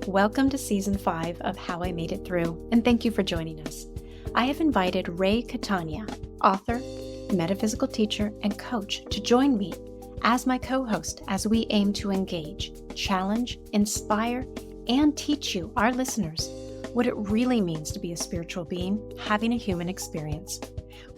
Welcome to Season 5 of How I Made It Through, and thank you for joining us. I have invited Catania, author, metaphysical teacher, and coach, to join me as my co-host as we aim to engage, challenge, inspire, and teach you, our listeners, what it really means to be a spiritual being having a human experience.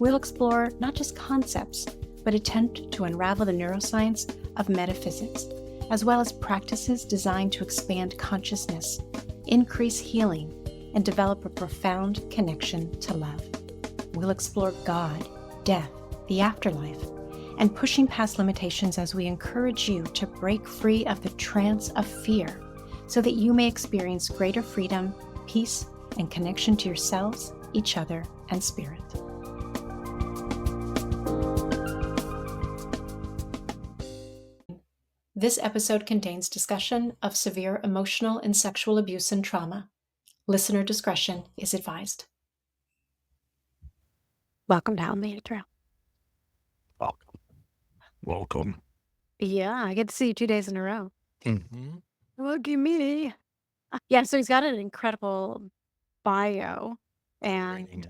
We'll explore not just concepts, but attempt to unravel the neuroscience of metaphysics, as well as practices designed to expand consciousness, increase healing, and develop a profound connection to love. We'll explore God, death, the afterlife, and pushing past limitations as we encourage you to break free of the trance of fear so that you may experience greater freedom, peace, and connection to yourselves, each other, and spirit. This episode contains discussion of severe emotional and sexual abuse and trauma. Listener discretion is advised. Welcome to How I Made It Through. Welcome. Yeah, I get to see you 2 days in a row. Mm-hmm. Look at me. Yeah, so he's got an incredible bio, and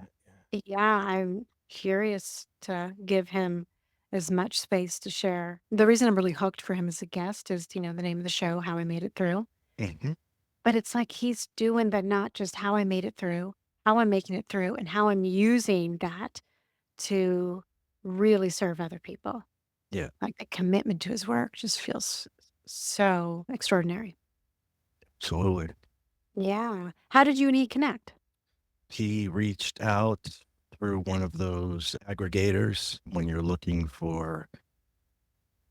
yeah, I'm curious to give him as much space to share. The reason I'm really hooked for him as a guest is, the name of the show, How I Made It Through. Mm-hmm. But it's like he's doing that, not just how I made it through, how I'm making it through, and how I'm using that to really serve other people. Yeah. Like the commitment to his work just feels so extraordinary. Absolutely. Yeah. How did you and he connect? He reached out through one of those aggregators when you're looking for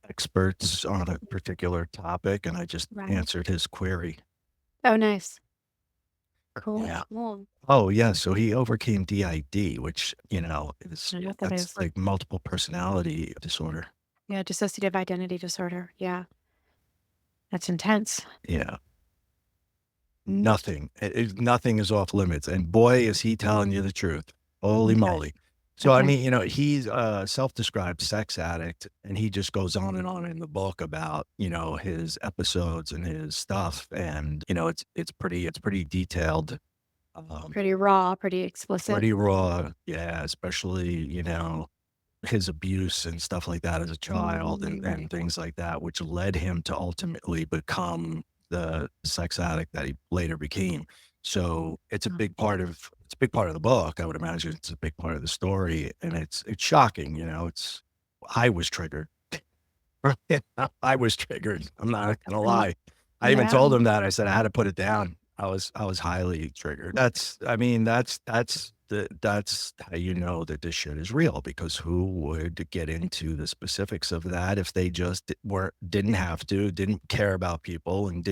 experts on a particular topic, and I just answered his query. Oh, nice. Cool. Yeah. Cool. Oh, yeah. So he overcame DID, which, I know what that that's is. like multiple personality disorder. Yeah, dissociative identity disorder. Yeah. That's intense. Yeah. Nothing is off limits. And boy, is he telling you the truth. Holy moly. So, I mean, he's a self-described sex addict, and he just goes on and on in the book about, his episodes and his stuff. And, it's pretty detailed. Pretty raw, pretty explicit. Pretty raw. Yeah. Especially, his abuse and stuff like that as a child and things like that, which led him to ultimately become the sex addict that he later became. So it's a big part of the book. I would imagine it's a big part of the story, and it's shocking. I was triggered. I was triggered. I'm not gonna lie. I even told him that. I said I had to put it down. I was highly triggered. That's how you know that this shit is real, because who would get into the specifics of that if they just didn't care about people and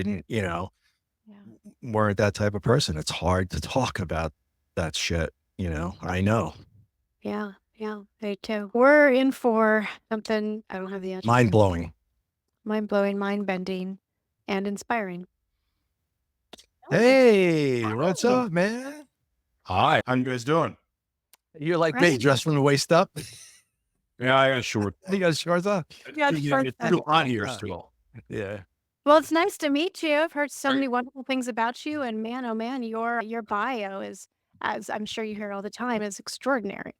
weren't that type of person. It's hard to talk about that shit, I know. Yeah, me too. We're in for something, I don't have the answer. Mind-blowing, mind-bending, and inspiring. Hey, what's up, man? Hi, how you guys doing? You're like me, dressed from the waist up. Yeah, I got short. You got shorts on? It's too hot here still. Yeah. Well, it's nice to meet you. I've heard so many wonderful things about you, and man, oh man, your bio is, as I'm sure you hear all the time, is extraordinary.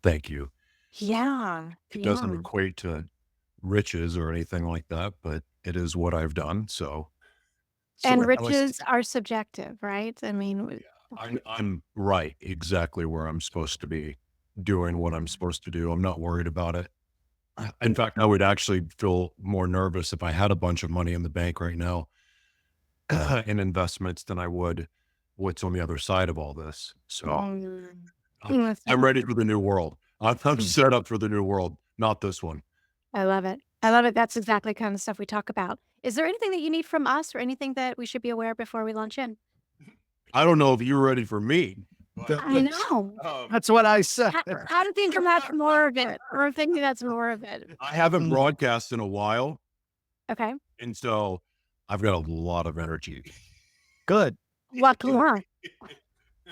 Thank you. Yeah. It doesn't equate to riches or anything like that, but it is what I've done. So And riches are subjective, right? I mean, I'm right exactly where I'm supposed to be, doing what I'm supposed to do. I'm not worried about it. In fact, I would actually feel more nervous if I had a bunch of money in the bank right now in investments than I would what's on the other side of all this. So I'm ready for the new world. I'm set up for the new world, not this one. I love it. I love it. That's exactly the kind of stuff we talk about. Is there anything that you need from us or anything that we should be aware before we launch in? I don't know if you're ready for me. I know. That's what I said. How do you think that's more of it? Or thinking that's more of it? I haven't broadcast in a while. Okay. And so I've got a lot of energy. Good. What?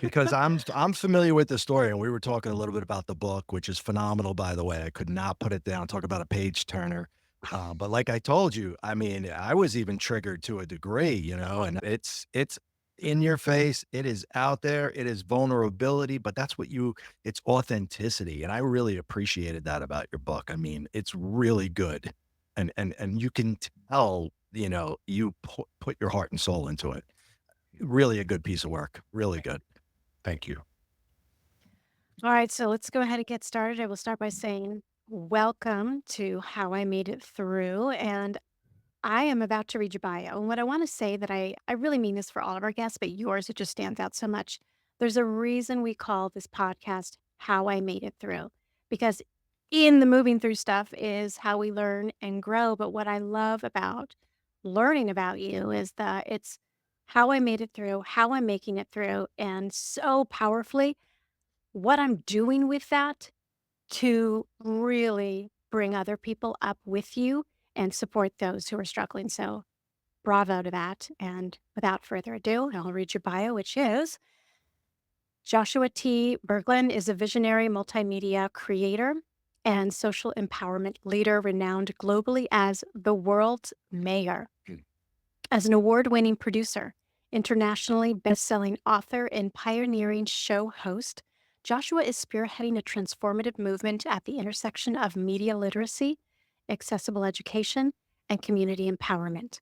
Because I'm familiar with the story, and we were talking a little bit about the book, which is phenomenal, by the way. I could not put it down. Talk about a page turner. But like I told you, I mean, I was even triggered to a degree, and it's in your face. It is out there. It is vulnerability, but it's authenticity. And I really appreciated that about your book. I mean, it's really good. And you can tell, you put your heart and soul into it. Really a good piece of work. Really good. Thank you. All right, so let's go ahead and get started. I will start by saying, welcome to How I Made It Through. And I am about to read your bio. And what I want to say that I really mean this for all of our guests, but yours, it just stands out so much. There's a reason we call this podcast How I Made It Through, because in the moving through stuff is how we learn and grow. But what I love about learning about you is that it's how I made it through, how I'm making it through, and so powerfully what I'm doing with that to really bring other people up with you and support those who are struggling. So, bravo to that. And without further ado, I'll read your bio, which is Joshua T. Berglan is a visionary multimedia creator and social empowerment leader renowned globally as the world's mayor. As an award winning producer, internationally best selling author, and pioneering show host, Joshua is spearheading a transformative movement at the intersection of media literacy, accessible education, and community empowerment.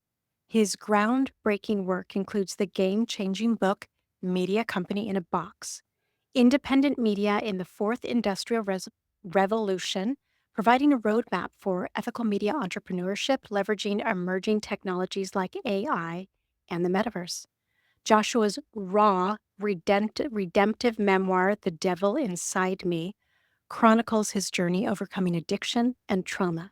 His groundbreaking work includes the game changing book, Media Company in a Box, Independent Media in the Fourth Industrial Revolution, providing a roadmap for ethical media entrepreneurship, leveraging emerging technologies like AI and the metaverse. Joshua's raw, redemptive memoir, The Devil Inside Me, chronicles his journey overcoming addiction and trauma.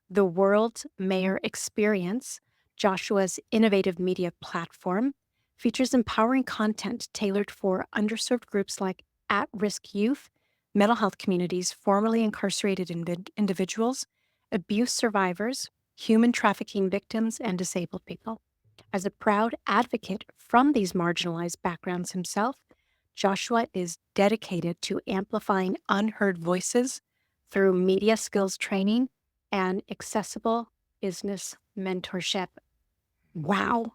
The World's Mayor Experience, Joshua's innovative media platform, features empowering content tailored for underserved groups like at risk youth, mental health communities, formerly incarcerated individuals, abuse survivors, human trafficking victims, and disabled people. As a proud advocate from these marginalized backgrounds himself, Joshua is dedicated to amplifying unheard voices through media skills training and accessible business mentorship. Wow.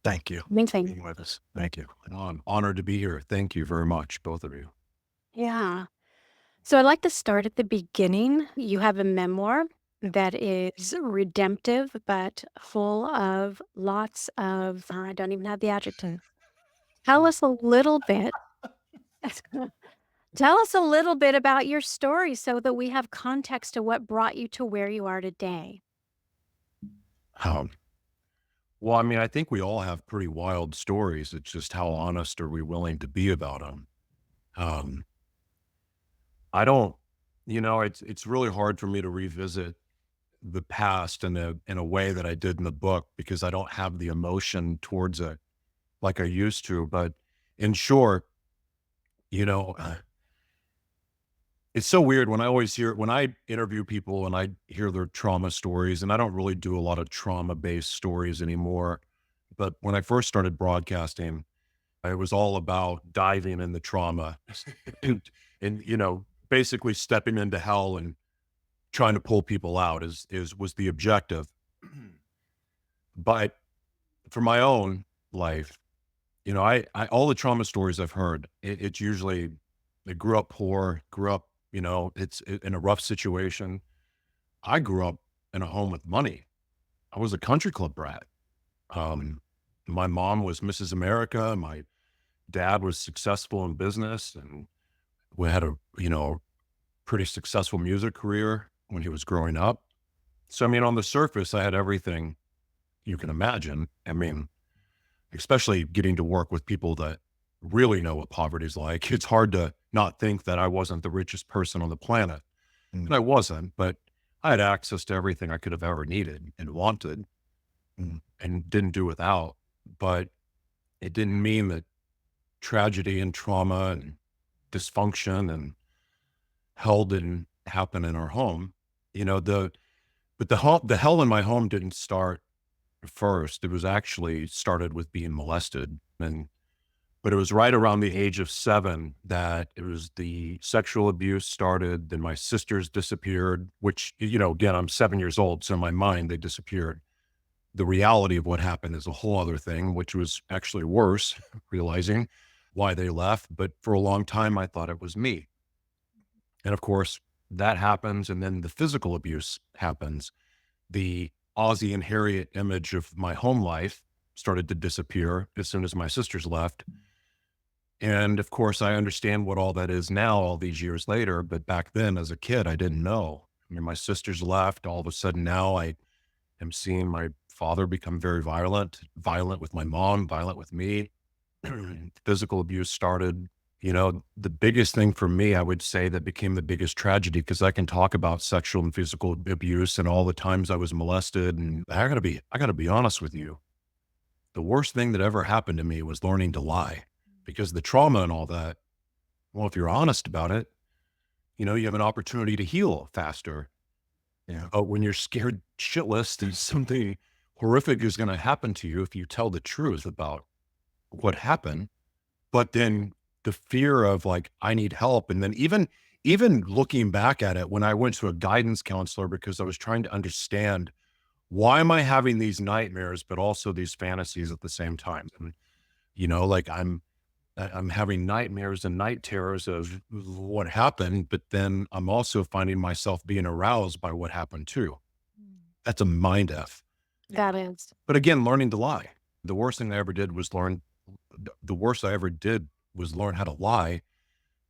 Thank you for Amazing. being with us. Thank you. I'm honored to be here. Thank you very much, both of you. Yeah. So I'd like to start at the beginning. You have a memoir that is redemptive, but full of lots of, I don't even have the adjective. Tell us a little bit. Tell us a little bit about your story so that we have context to what brought you to where you are today. Um, well, I mean, I think we all have pretty wild stories. It's just how honest are we willing to be about them? Um, I don't, it's really hard for me to revisit the past in a way that I did in the book because I don't have the emotion towards it like I used to. But in short, you know, uh, it's so weird when I interview people and I hear their trauma stories, and I don't really do a lot of trauma based stories anymore. But when I first started broadcasting, it was all about diving in the trauma and, basically stepping into hell and trying to pull people out was the objective. But for my own life, I all the trauma stories I've heard, it's usually they grew up poor, grew up, in a rough situation. I grew up in a home with money. I was a country club brat. Um, my mom was Mrs. America. My dad was successful in business, and we had a pretty successful music career when he was growing up. So, I mean, on the surface, I had everything you can imagine. I mean, especially getting to work with people that really know what poverty's like. It's hard to not think that I wasn't the richest person on the planet. Mm, And I wasn't, but I had access to everything I could have ever needed and wanted mm, and didn't do without. But it didn't mean that tragedy and trauma and dysfunction and hell didn't happen in our home. You know, the hell in my home didn't start first. It was actually started with being molested. And But it was right around the age of 7 that it was the sexual abuse started. Then my sisters disappeared, which, again, I'm 7 years old. So in my mind, they disappeared. The reality of what happened is a whole other thing, which was actually worse, realizing why they left. But for a long time, I thought it was me. And of course, that happens. And then the physical abuse happens. The Ozzie and Harriet image of my home life started to disappear as soon as my sisters left. And of course, I understand what all that is now, all these years later. But back then, as a kid, I didn't know. I mean, my sisters left. All of a sudden now I am seeing my father become very violent with my mom, violent with me. Physical abuse started. The biggest thing for me, I would say, that became the biggest tragedy, because I can talk about sexual and physical abuse and all the times I was molested. And I gotta be honest with you. The worst thing that ever happened to me was learning to lie, because the trauma and all that, well, if you're honest about it, you have an opportunity to heal faster. Yeah. But when you're scared shitless that something horrific is going to happen to you if you tell the truth about what happened, but then the fear of, like, I need help. And then even looking back at it, when I went to a guidance counselor, because I was trying to understand, why am I having these nightmares, but also these fantasies at the same time? And, like, I'm having nightmares and night terrors of what happened, but then I'm also finding myself being aroused by what happened too. That's a mind F. That is. But again, learning to lie. The worst thing I ever did was the worst I ever did was learn how to lie,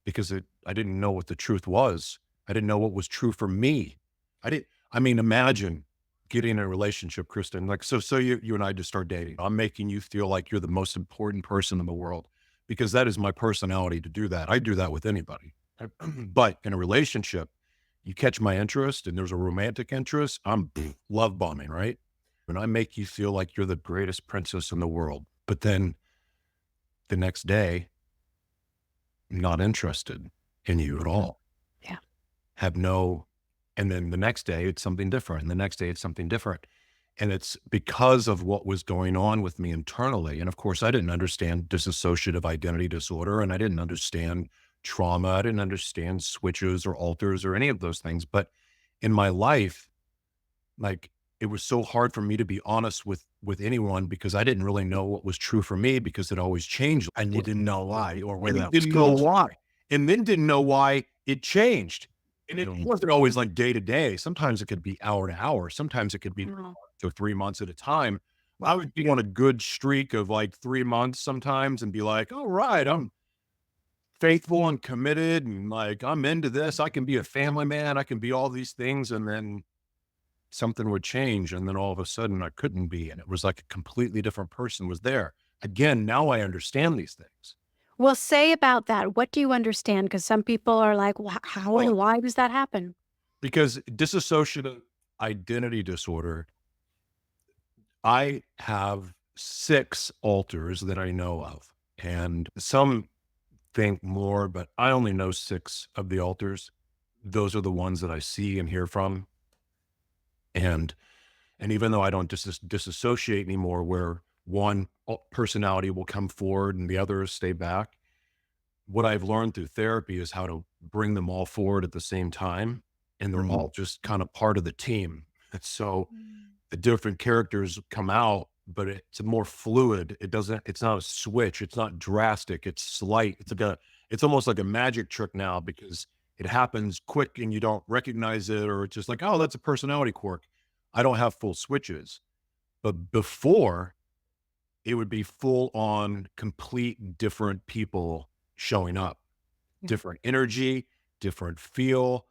because I didn't know what the truth was. I didn't know what was true for me. Imagine getting in a relationship, Kristin, like, so you and I just start dating. I'm making you feel like you're the most important person in the world, because that is my personality to do that. I do that with anybody. But in a relationship, you catch my interest and there's a romantic interest, I'm love bombing, right? And I make you feel like you're the greatest princess in the world. But then the next day, I'm not interested in you at all. Yeah. And then the next day it's something different. And the next day it's something different. And it's because of what was going on with me internally. And of course, I didn't understand dissociative identity disorder, and I didn't understand trauma. I didn't understand switches or alters or any of those things. But in my life, like, it was so hard for me to be honest with anyone, because I didn't really know what was true for me, because it always changed. And you didn't know why or where And that was didn't know going. why. And then didn't know why it changed. And it Mm. wasn't always like day to day. Sometimes it could be hour to hour. Sometimes it could be Mhm. to 3 months at a time. I would be on a good streak of like 3 months sometimes and be like, all right, I'm faithful and committed, and like, I'm into this. I can be a family man. I can be all these things. And then something would change. And then all of a sudden I couldn't be. And it was like a completely different person was there. Again, now I understand these things. Well, say about that. What do you understand? Because some people are like, how and why does that happen? Because dissociative identity disorder, I have 6 alters that I know of, and some think more, but I only know 6 of the alters. Those are the ones that I see and hear from. And even though I don't disassociate anymore, where one personality will come forward and the others stay back, what I've learned through therapy is how to bring them all forward at the same time. And they're all just kind of part of the team. And so the different characters come out, but it's more fluid. It's not a switch. It's not drastic. It's slight. It's almost like a magic trick now, because it happens quick and you don't recognize it, or it's just like, oh, that's a personality quirk. I don't have full switches. But before, it would be full on complete different people showing up, Yeah. different energy, different feel.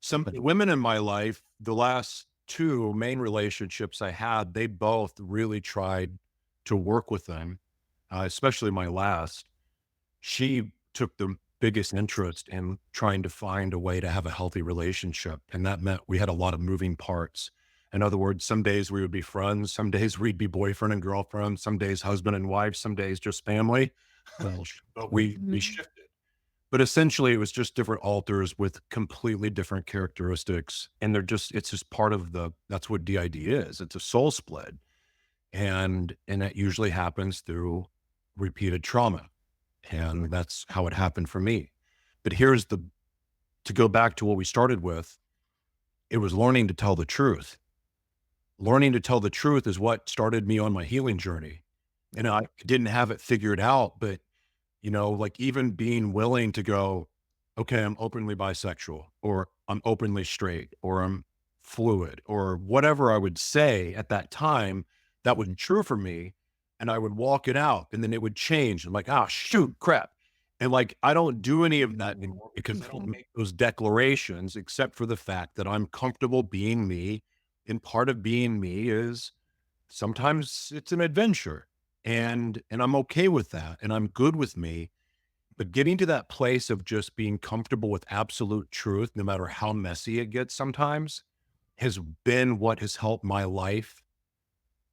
Some women in my life, the last 2 main relationships I had, they both really tried to work with them, especially my last. She took the biggest interest in trying to find a way to have a healthy relationship. And that meant we had a lot of moving parts. In other words, some days we would be friends, some days we'd be boyfriend and girlfriend, some days husband and wife, some days just family. But we shifted. But essentially it was just different alters with completely different characteristics. And it's just part of that's what DID is. It's a soul split. And that usually happens through repeated trauma. And that's how it happened for me. But here's to go back to what we started with, it was learning to tell the truth. Learning to tell the truth is what started me on my healing journey. And I didn't have it figured out, but like even being willing to go, okay, I'm openly bisexual, or I'm openly straight, or I'm fluid, or whatever I would say at that time that wasn't true for me. And I would walk it out and then it would change. I'm like, oh, shoot, crap. And like, I don't do any of that anymore because I don't make those declarations except for the fact that I'm comfortable being me. And part of being me is sometimes it's an adventure and I'm okay with that and I'm good with me. But getting to that place of just being comfortable with absolute truth, no matter how messy it gets sometimes, has been what has helped my life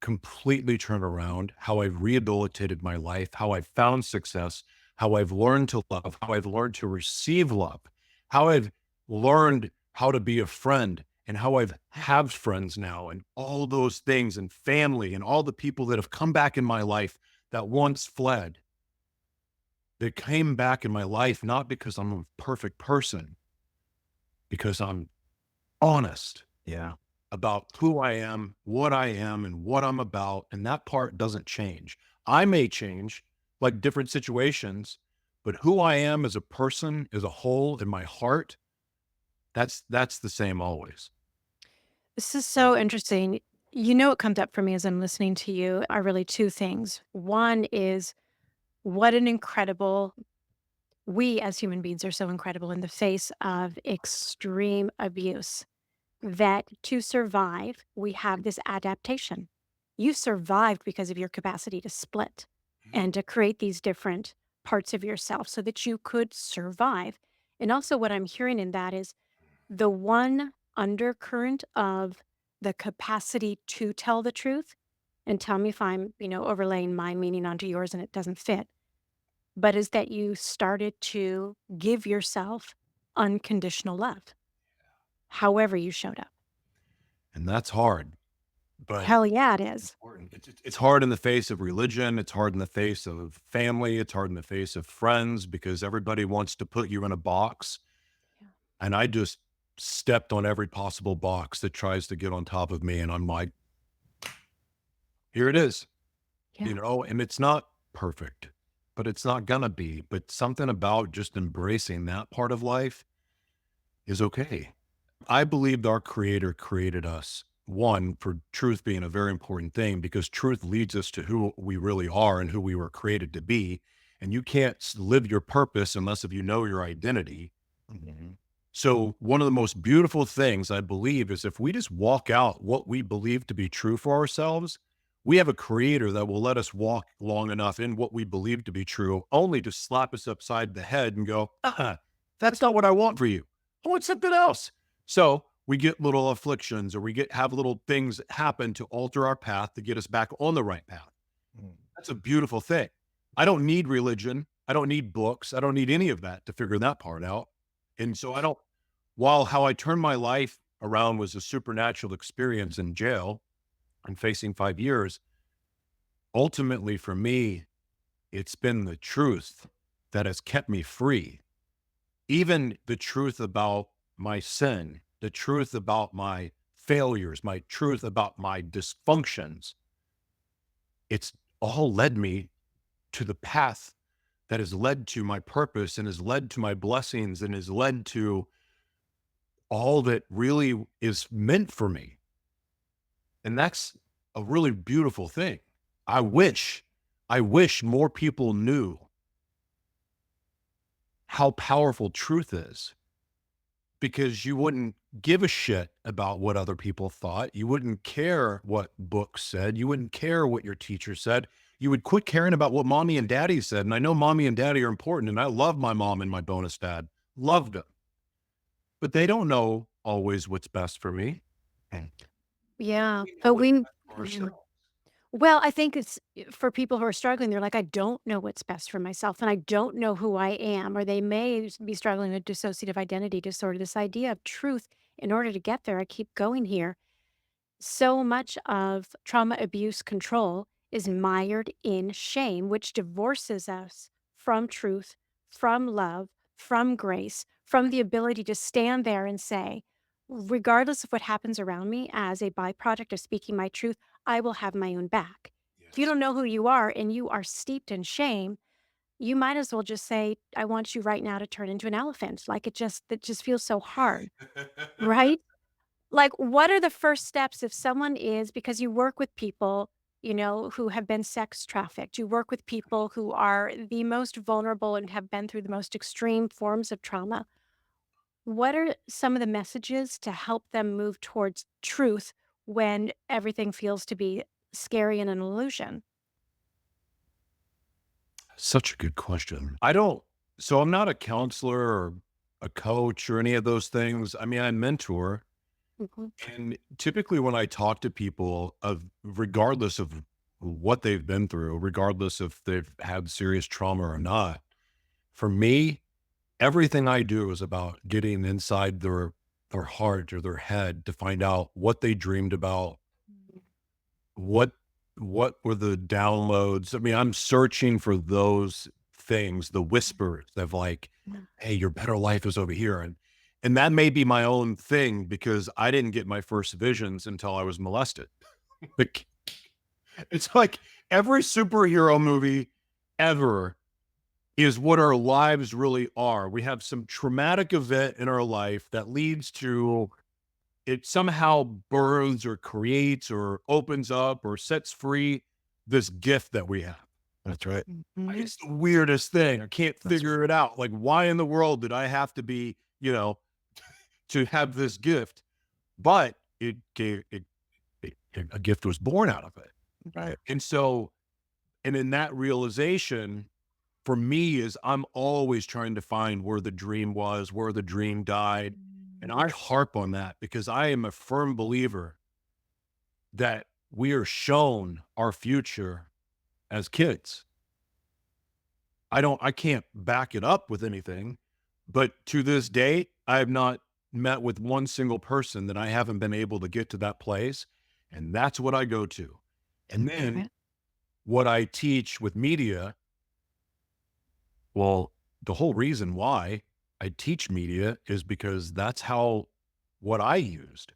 completely turn around, how I've rehabilitated my life, how I've found success, how I've learned to love, how I've learned to receive love, how I've learned how to be a friend and how I've have friends now and all those things and family and all the people that have come back in my life that once fled, that came back in my life, not because I'm a perfect person, because I'm honest Yeah. about who I am, and what I'm about. And that part doesn't change. I may change like different situations, but who I am as a person, as a whole, in my heart, that's the same always. This is so interesting. What comes up for me as I'm listening to you are really two things. One is what an incredible, we as human beings are so incredible in the face of extreme abuse that to survive, we have this adaptation. You survived because of your capacity to split and to create these different parts of yourself so that you could survive. And also, what I'm hearing in that is the one undercurrent of the capacity to tell the truth. And tell me if I'm, overlaying my meaning onto yours and it doesn't fit, but is that you started to give yourself unconditional love, however you showed up. And that's hard, but Hell yeah, it is. important. It's hard in the face of religion. It's hard in the face of family. It's hard in the face of friends because everybody wants to put you in a box. Yeah. And I just stepped on every possible box that tries to get on top of me. And I'm like, here it is, Yeah. and it's not perfect, but it's not gonna be. But something about just embracing that part of life is okay. I believed our creator created us, one, for truth being a very important thing because truth leads us to who we really are and who we were created to be. And you can't live your purpose unless if you know your identity. Mhm. So one of the most beautiful things I believe is if we just walk out what we believe to be true for ourselves, we have a creator that will let us walk long enough in what we believe to be true, only to slap us upside the head and go, that's not what I want for you. I want something else. So we get little afflictions or have little things happen to alter our path to get us back on the right path. Mm. That's a beautiful thing. I don't need religion. I don't need books. I don't need any of that to figure that part out. And so while how I turned my life around was a supernatural experience in jail and facing 5 years, ultimately for me, it's been the truth that has kept me free. Even the truth about my sin, the truth about my failures, my truth about my dysfunctions, it's all led me to the path that has led to my purpose and has led to my blessings and has led to all that really is meant for me. And that's a really beautiful thing. I wish, I wish more people knew how powerful truth is because you wouldn't give a shit about what other people thought. You wouldn't care what books said. You wouldn't care what your teacher said. You would quit caring about what mommy and daddy said. And I know mommy and daddy are important. And I love my mom and my bonus dad. Loved them. But they don't know always what's best for me. And Yeah. We know But what's we, best for ourselves. well, I think it's for people who are struggling, they're like, I don't know what's best for myself and I don't know who I am. Or they may be struggling with dissociative identity disorder, this idea of truth. In order to get there, I keep going here. So much of trauma, abuse, control is mired in shame, which divorces us from truth, from love, from grace, from the ability to stand there and say, regardless of what happens around me, as a byproduct of speaking my truth, I will have my own back. If you Yes. don't know who you are and you are steeped in shame, you might as well just say, I want you right now to turn into an elephant. Like it just feels so hard, right? Like, what are the first steps if someone is, because you work with people, who have been sex trafficked, you work with people who are the most vulnerable and have been through the most extreme forms of trauma. What are some of the messages to help them move towards truth when everything feels to be scary and an illusion? Such a good question. So I'm not a counselor or a coach or any of those things. I mean, I mentor. Mhm. And typically when I talk to people regardless of what they've been through, regardless if they've had serious trauma or not, for me, everything I do is about getting inside their heart or their head to find out what they dreamed about, what what were the downloads. I mean, I'm searching for those things, the whispers of like, Yeah. hey, your better life is over here. And that may be my own thing because I didn't get my first visions until I was molested. Like, it's like every superhero movie ever is what our lives really are. We have some traumatic event in our life that leads to it somehow burns or creates or opens up or sets free this gift that we have. That's right. It's the weirdest thing. I can't That's figure it out. Like, why in the world did I have to be, to have this gift? But it gave a gift was born out of it. right. And so, and in that realization, for me is I'm always trying to find where the dream was, where the dream died. And I harp on that because I am a firm believer that we are shown our future as kids. I can't back it up with anything, but to this day, I have not met with one single person that I haven't been able to get to that place. And that's what I go to. And then Right. what I teach with media, well, the whole reason why I teach media is because that's what I used.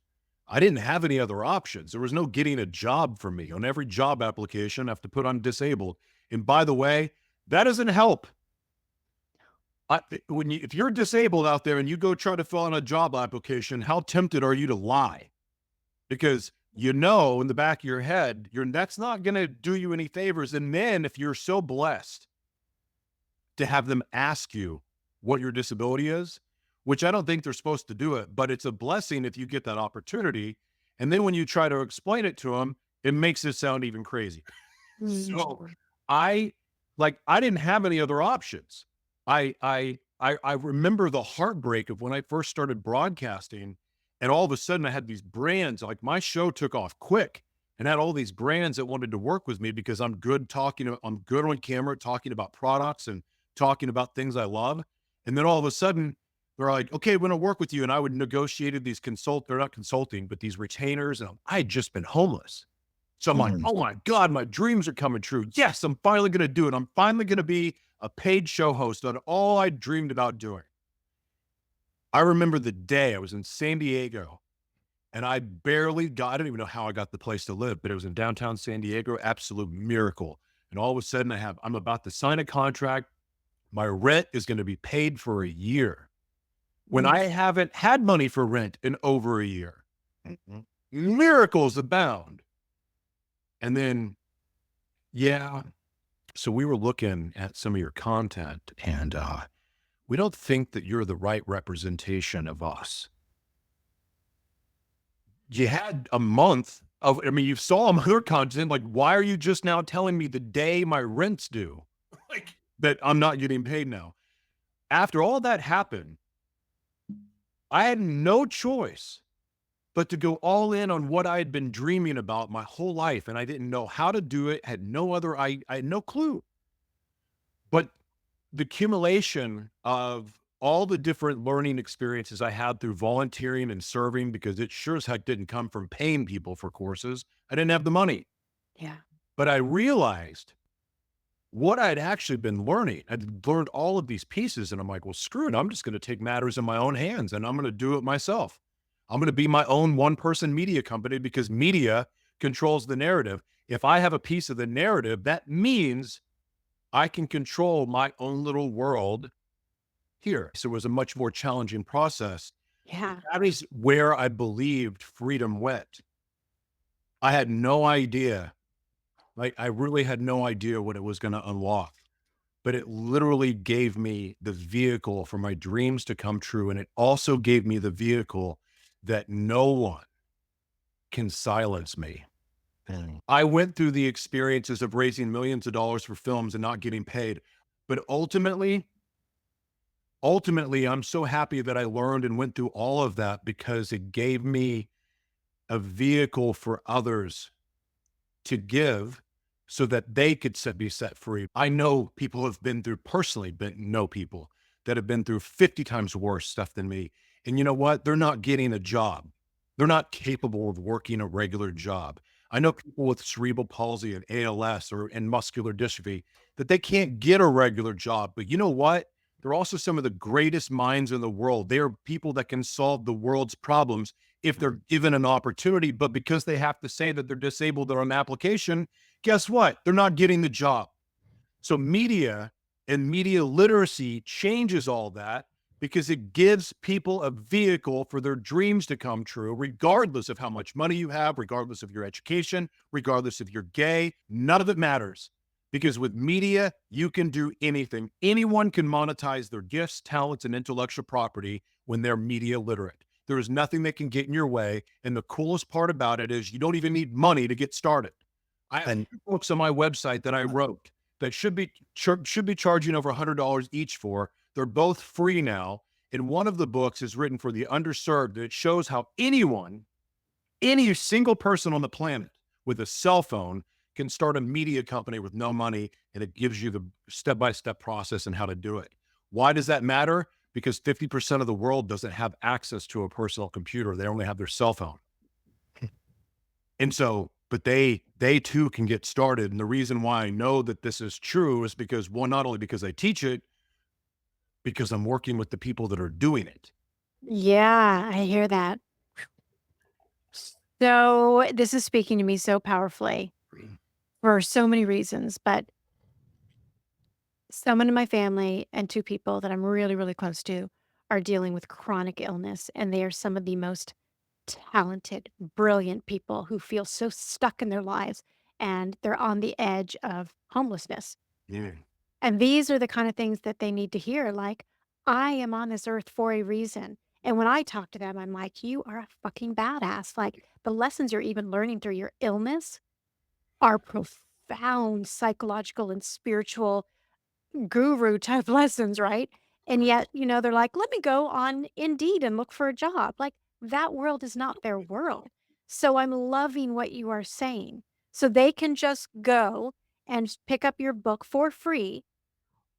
I didn't have any other options. There was no getting a job for me. On every job application, I have to put on disabled. And by the way, that doesn't help. If you're disabled out there and you go try to fill out a job application, how tempted are you to lie? Because in the back of your head, that's not going to do you any favors. And then if you're so blessed to have them ask you what your disability is, which I don't think they're supposed to do it, but it's a blessing if you get that opportunity. And then when you try to explain it to them, it makes it sound even crazy. So I didn't have any other options. I remember the heartbreak of when I first started broadcasting, and all of a sudden I had these brands, like my show took off quick and had all these brands that wanted to work with me because I'm good on camera talking about products and talking about things I love. And then all of a sudden they're like, okay, we're going to work with you. And I would negotiated they're not consulting, but these retainers. And I had just been homeless. So I'm like, Mm. oh my God, my dreams are coming true. Yes, I'm finally going to do it. I'm finally going to be a paid show host on all I dreamed about doing. I remember the day I was in San Diego and I don't even know how I got the place to live, but it was in downtown San Diego, absolute miracle. And all of a sudden I'm about to sign a contract. My rent is going to be paid for a year when I haven't had money for rent in over a year. Mhm. Miracles abound. And then, so we were looking at some of your content and we don't think that you're the right representation of us. You had a month you saw your content. Like, why are you just now telling me the day my rent's due? Like, that I'm not getting paid now? After all that happened, I had no choice but to go all in on what I had been dreaming about my whole life. And I didn't know how to do it, I had no clue. But the accumulation of all the different learning experiences I had through volunteering and serving, because it sure as heck didn't come from paying people for courses. I didn't have the money, Yeah. but I realized what I'd actually been learning. I'd learned all of these pieces, and I'm like, well, screw it. I'm just going to take matters in my own hands and I'm going to do it myself. I'm going to be my own one-person media company because media controls the narrative. If I have a piece of the narrative, that means I can control my own little world here. So it was a much more challenging process. Yeah. That is where I believed freedom went. I had no idea. Like, I really had no idea what it was going to unlock, but it literally gave me the vehicle for my dreams to come true. And it also gave me the vehicle that no one can silence me. And I went through the experiences of raising millions of dollars for films and not getting paid. But ultimately, I'm so happy that I learned and went through all of that because it gave me a vehicle for others to give so that they could be set free. I know people have been through, personally, know people that have been through 50 times worse stuff than me. And you know what? They're not getting a job. They're not capable of working a regular job. I know people with cerebral palsy and ALS and muscular dystrophy that they can't get a regular job. But you know what? They're also some of the greatest minds in the world. They are people that can solve the world's problems if they're given an opportunity. But because they have to say that they're disabled or on application, guess what? They're not getting the job. So media and media literacy changes all that because it gives people a vehicle for their dreams to come true, regardless of how much money you have, regardless of your education, regardless if you're gay. None of it matters. Because with media, you can do anything. Anyone can monetize their gifts, talents, and intellectual property when they're media literate. There is nothing that can get in your way. And the coolest part about it is you don't even need money to get started. I have And 2 books on my website that I wrote that should be charging over $100 each for. They're both free now. And one of the books is written for the underserved. It shows how anyone, any single person on the planet with a cell phone can start a media company with no money, and it gives you the step-by-step process and how to do it. Why does that matter? Because 50% of the world doesn't have access to a personal computer. They only have their cell phone. And so, but they too can get started. And the reason why I know that this is true is because, one, not only because I teach it, because I'm working with the people that are doing it. Yeah, I hear that. So this is speaking to me so powerfully for so many reasons, but someone in my family and two people that I'm really, really close to are dealing with chronic illness, and they are some of the most talented, brilliant people who feel so stuck in their lives and they're on the edge of homelessness. Yeah. And these are the kind of things that they need to hear. Like, I am on this earth for a reason. And when I talk to them, I'm like, you are a fucking badass. Like, the lessons you're even learning through your illness are profound psychological and spiritual guru type lessons, right? And yet, they're like, let me go on Indeed and look for a job. Like, that world is not their world. So I'm loving what you are saying. So they can just go and pick up your book for free.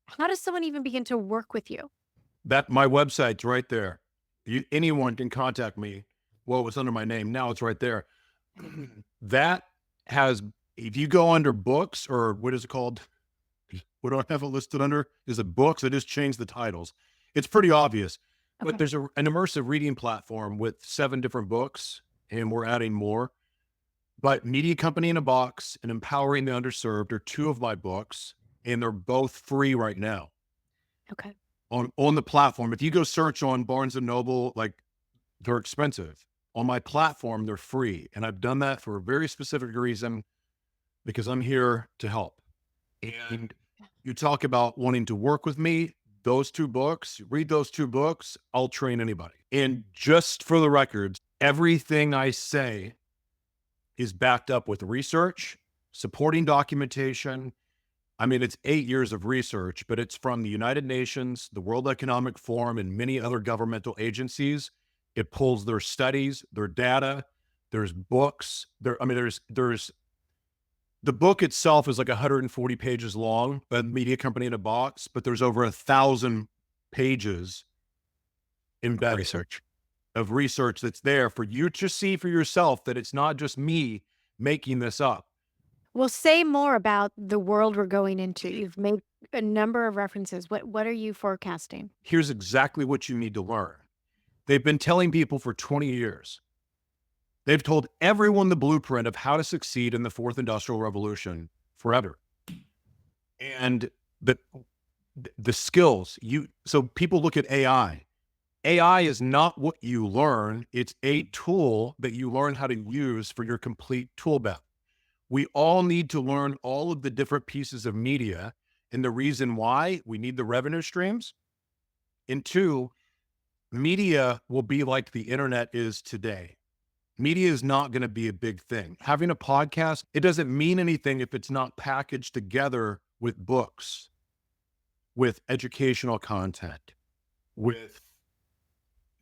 How does someone even begin to work with you? That my website's right there. Anyone can contact me. Well, it's under my name. Now it's right there. That has, if you go under books, or what is it called? What do I have it listed under? Is it books? I just changed the titles. It's pretty obvious. Okay. But there's an immersive reading platform with 7 different books, and we're adding more. But Media Company in a Box and Empowering the Underserved are 2 of my books, and they're both free right now Okay. on the platform. If you go search on Barnes and Noble, like, they're expensive. On my platform, they're free. And I've done that for a very specific reason, because I'm here to help. And you talk about wanting to work with me, those 2 books, read those 2 books, I'll train anybody. And just for the record, everything I say is backed up with research, supporting documentation. I mean, it's 8 years of research, but it's from the United Nations, the World Economic Forum, and many other governmental agencies. It pulls their studies, their data. There's books. There's the book itself is like 140 pages long, a Media Company in a Box, but there's over 1,000 pages embedded research. of research that's there for you to see for yourself that it's not just me making this up. Well, say more about the world we're going into. You've made a number of references. What are you forecasting? Here's exactly what you need to learn. They've been telling people for 20 years. They've told everyone the blueprint of how to succeed in the fourth industrial revolution forever. And the skills so people look at AI. AI is not what you learn. It's a tool that you learn how to use for your complete tool belt. We all need to learn all of the different pieces of media. And the reason why we need the revenue streams. And two, media will be like the internet is today. Media is not going to be a big thing. Having a podcast, it doesn't mean anything if it's not packaged together with books, with educational content, with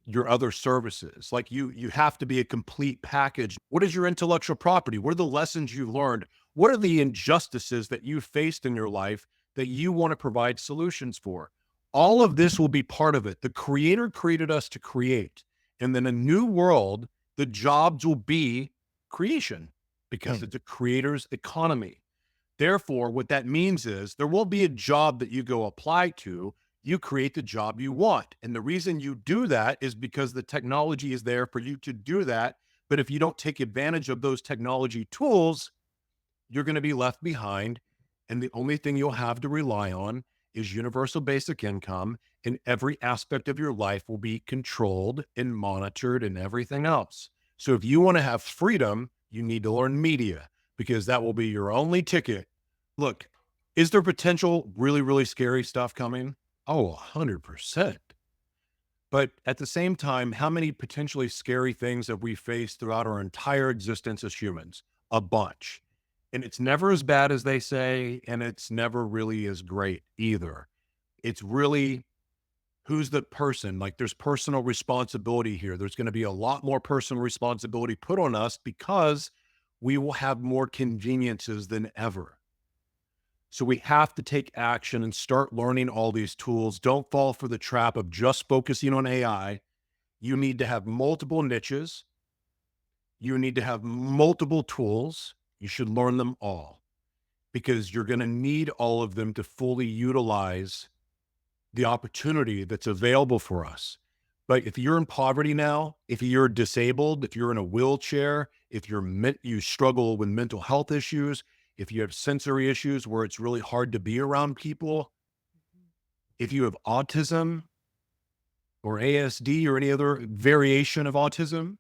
your other services. Like you have to be a complete package. What is your intellectual property? What are the lessons you learned? What are the injustices that you faced in your life that you want to provide solutions for? All of this will be part of it. The creator created us to create. And then a new world, the jobs will be creation because it's a creator's economy. Therefore, what that means is there will be a job that you go apply to. You create the job you want. And the reason you do that is because the technology is there for you to do that. But if you don't take advantage of those technology tools, you're going to be left behind. And the only thing you'll have to rely on is universal basic income, and every aspect of your life will be controlled and monitored and everything else. So if you want to have freedom, you need to learn media, because that will be your only ticket. Look, is there potential really, really scary stuff coming? Oh, 100%. But at the same time, how many potentially scary things have we faced throughout our entire existence as humans? A bunch. And it's never as bad as they say, and it's never really as great either. It's really who's the person. Like, there's personal responsibility here. There's going to be a lot more personal responsibility put on us because we will have more conveniences than ever. So we have to take action and start learning all these tools. Don't fall for the trap of just focusing on AI. You need to have multiple niches. You need to have multiple tools. You should learn them all, because you're going to need all of them to fully utilize the opportunity that's available for us. But if you're in poverty now, if you're disabled, if you're in a wheelchair, if you struggle with mental health issues, if you have sensory issues where it's really hard to be around people, if you have autism or ASD or any other variation of autism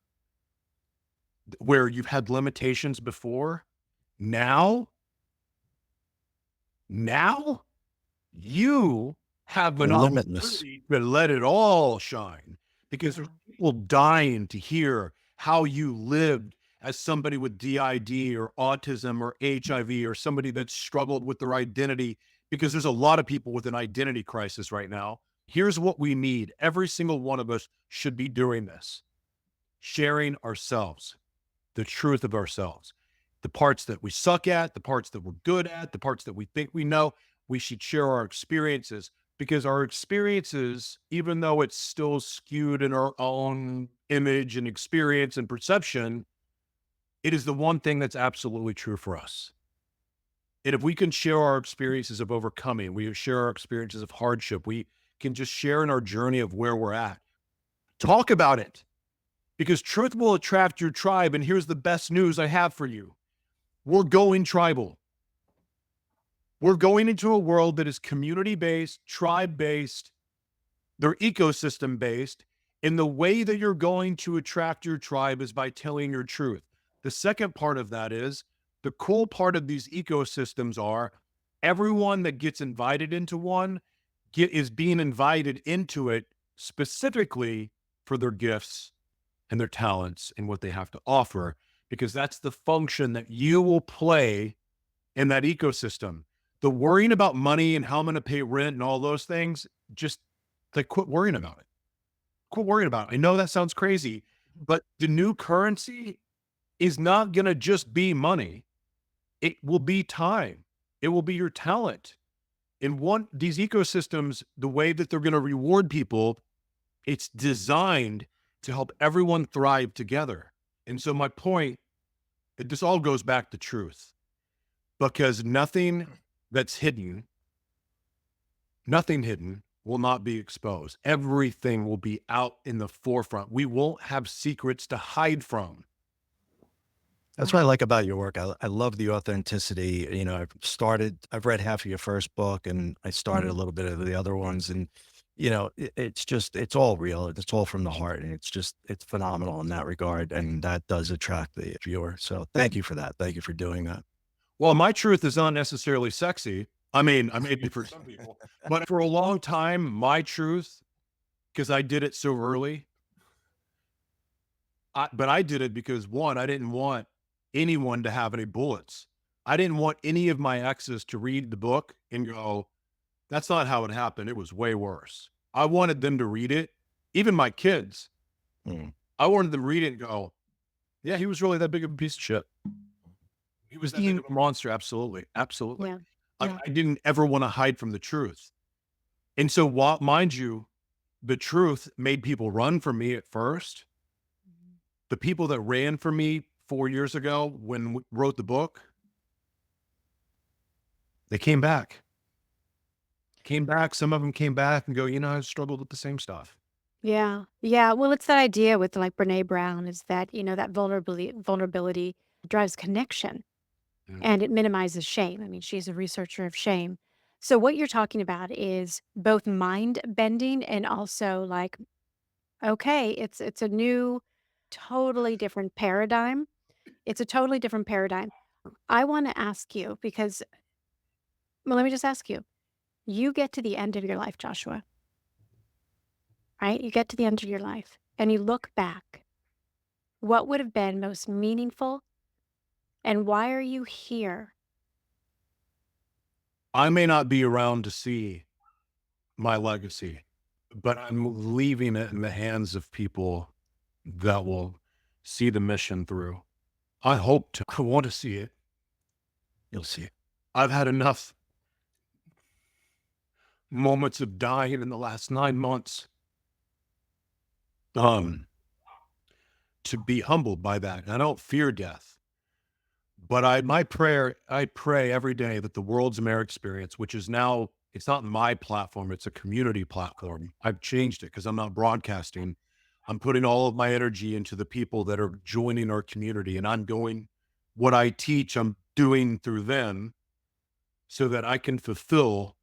where you've had limitations before, now you have an Limitless. opportunity to let it all shine, because there's people dying to hear how you lived as somebody with DID or autism or HIV, or somebody that struggled with their identity, because there's a lot of people with an identity crisis right now. Here's what we need. Every single one of us should be doing this, sharing ourselves, the truth of ourselves, the parts that we suck at, the parts that we're good at, the parts that we think we know. We should share our experiences, because our experiences, even though it's still skewed in our own image and experience and perception, it is the one thing that's absolutely true for us. And if we can share our experiences of overcoming, we share our experiences of hardship, we can just share in our journey of where we're at. Talk about it, because truth will attract your tribe. And here's the best news I have for you. We're going tribal. We're going into a world that is community-based, tribe-based, they're ecosystem-based. And the way that you're going to attract your tribe is by telling your truth. The second part of that is, the cool part of these ecosystems are everyone that gets invited into one is being invited into it specifically for their gifts and their talents and what they have to offer, because that's the function that you will play in that ecosystem. The worrying about money and how I'm going to pay rent and all those things, just like quit worrying about it. Quit worrying about it. I know that sounds crazy, but the new currency is not going to just be money. It will be time. It will be your talent. And these ecosystems, the way that they're going to reward people, it's designed to help everyone thrive together. And so my point, this all goes back to truth. because nothing hidden will not be exposed. Everything will be out in the forefront. We won't have secrets to hide from. That's what I like about your work. I love the authenticity. You know, I've read half of your first book and I started a little bit of the other ones. And, you know, it's all real. It's all from the heart. And it's phenomenal in that regard. And that does attract the viewer. So thank you for that. Thank you for doing that. Well, my truth is not necessarily sexy. I mean, maybe for some people, but for a long time, my truth, because I did it so early, but I did it because one, I didn't want anyone to have any bullets. I didn't want any of my exes to read the book and go, that's not how it happened. It was way worse. I wanted them to read it. Even my kids, I wanted them to read it and go, yeah, he was really that big of a piece of shit. He was that big of a monster. Absolutely. Absolutely. Yeah. I didn't ever want to hide from the truth. And so while, mind you, the truth made people run from me at first. The people that ran from me 4 years ago when we wrote the book, they came back. Some of them came back and go, you know, I struggled with the same stuff. Yeah. Yeah. Well, it's that idea with like Brene Brown is that, you know, that vulnerability drives connection and it minimizes shame. I mean, she's a researcher of shame. So what you're talking about is both mind bending and also like, okay, it's a new, totally different paradigm. It's a totally different paradigm. I want to ask you because, well, let me just ask you. You get to the end of your life, Joshua, right? You get to the end of your life and you look back. What would have been most meaningful and why are you here? I may not be around to see my legacy, but I'm leaving it in the hands of people that will see the mission through. I hope to. I want to see it. You'll see it. I've had enough moments of dying in the last 9 months to be humbled by that. And I don't fear death, but I pray every day that the World's Mayor Experience, which is now, it's not my platform, it's a community platform. I've changed it because I'm not broadcasting. I'm putting all of my energy into the people that are joining our community, and I'm doing what I teach, I'm doing through them so that I can fulfill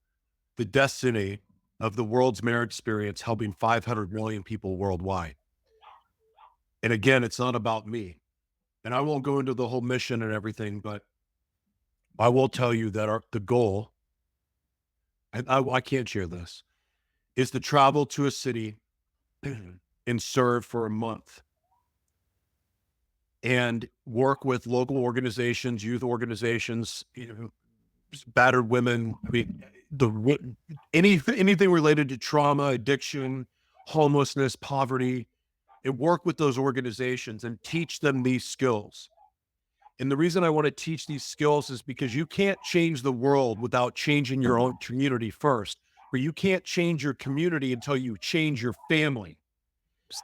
the destiny of the World's Mayor Experience, helping 500 million people worldwide. And again, it's not about me. And I won't go into the whole mission and everything, but I will tell you that the goal, and I can't share this, is to travel to a city and serve for a month and work with local organizations, youth organizations, you know, battered women. I mean, anything related to trauma, addiction, homelessness, poverty, and work with those organizations and teach them these skills. And the reason I want to teach these skills is because you can't change the world without changing your own community first, or you can't change your community until you change your family.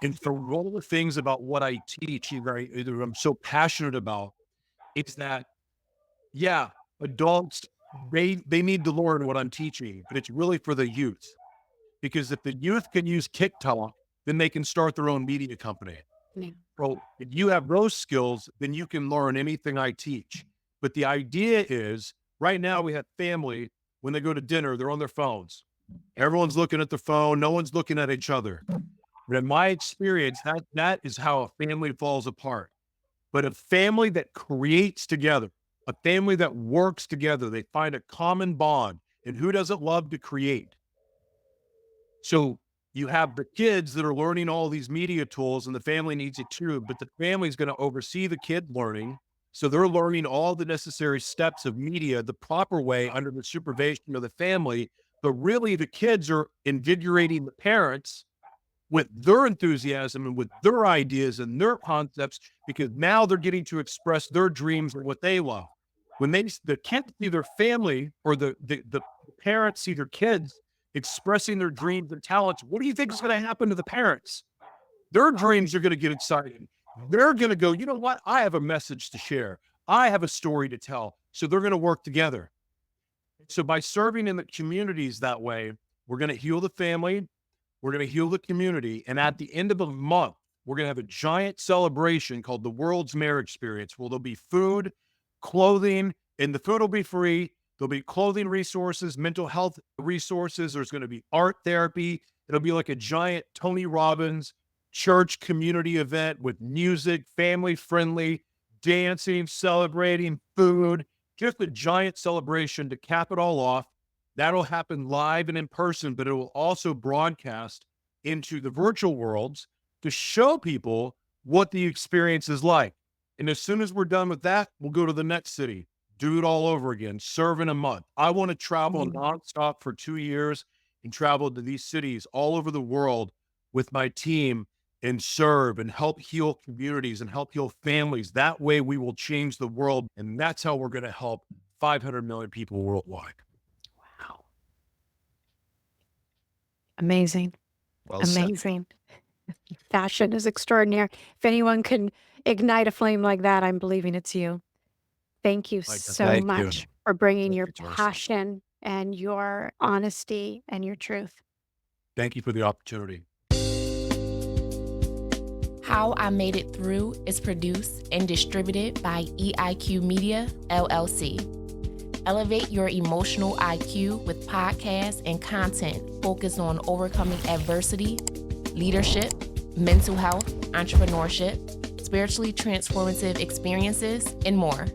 And so one of the things about what I teach, I'm so passionate about, it's that, yeah, adults, they need to learn what I'm teaching, but it's really for the youth. Because if the youth can use TikTok, then they can start their own media company. Yeah. Well, if you have those skills, then you can learn anything I teach. But the idea is, right now we have family, when they go to dinner, they're on their phones. Everyone's looking at the phone. No one's looking at each other. But in my experience, that is how a family falls apart. But a family that creates together, a family that works together, they find a common bond. And who doesn't love to create? So you have the kids that are learning all these media tools and the family needs it too, but the family is going to oversee the kid learning. So they're learning all the necessary steps of media the proper way under the supervision of the family. But really the kids are invigorating the parents with their enthusiasm and with their ideas and their concepts, because now they're getting to express their dreams and what they love. When the kids see their family, or the parents see their kids expressing their dreams and talents, what do you think is going to happen to the parents? Their dreams are going to get excited. They're going to go, you know what? I have a message to share. I have a story to tell. So they're going to work together. So by serving in the communities that way, we're going to heal the family, we're going to heal the community. And at the end of the month, we're going to have a giant celebration called the World's Mayor Experience, where there'll be food, clothing, and the food will be free. There'll be clothing resources, mental health resources. There's going to be art therapy. It'll be like a giant Tony Robbins church community event with music, family friendly, dancing, celebrating, food, just a giant celebration to cap it all off. That'll happen live and in person, but it will also broadcast into the virtual worlds to show people what the experience is like. And as soon as we're done with that, we'll go to the next city, do it all over again, serve in a month. I want to travel nonstop for 2 years and travel to these cities all over the world with my team and serve and help heal communities and help heal families. That way we will change the world. And that's how we're going to help 500 million people worldwide. Wow. Amazing. Well said. Amazing. Passion is extraordinary. If anyone can ignite a flame like that, I'm believing it's you. Thank you so Thank you. much for bringing Thank your you, Joyce. passion and your honesty and your truth. Thank you for the opportunity. How I Made It Through is produced and distributed by EIQ Media, LLC. Elevate your emotional IQ with podcasts and content focused on overcoming adversity, leadership, mental health, entrepreneurship, spiritually transformative experiences, and more.